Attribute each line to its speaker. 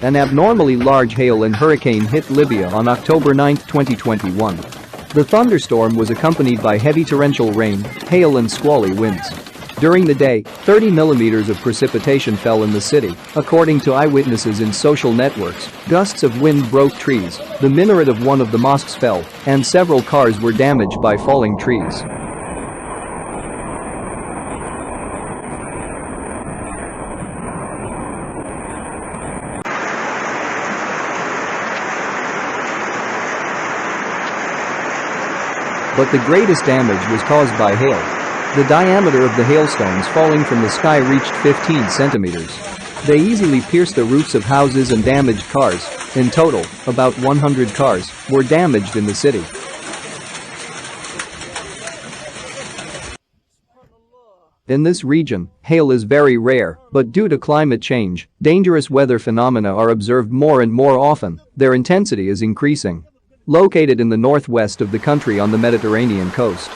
Speaker 1: An abnormally large hail and hurricane hit Libya on October 9, 2021. The thunderstorm was accompanied by heavy torrential rain, hail and squally winds. During the day, 30 millimeters of precipitation fell in the city, according to eyewitnesses in social networks. Gusts of wind broke trees, the minaret of one of the mosques fell, and several cars were damaged by falling trees. But the greatest damage was caused by hail. The diameter of the hailstones falling from the sky reached 15 centimeters. They easily pierced the roofs of houses and damaged cars. In total, about 100 cars were damaged in the city. In this region, hail is very rare, but due to climate change, dangerous weather phenomena are observed more and more often. Their intensity is increasing. Located in the northwest of the country on the Mediterranean coast,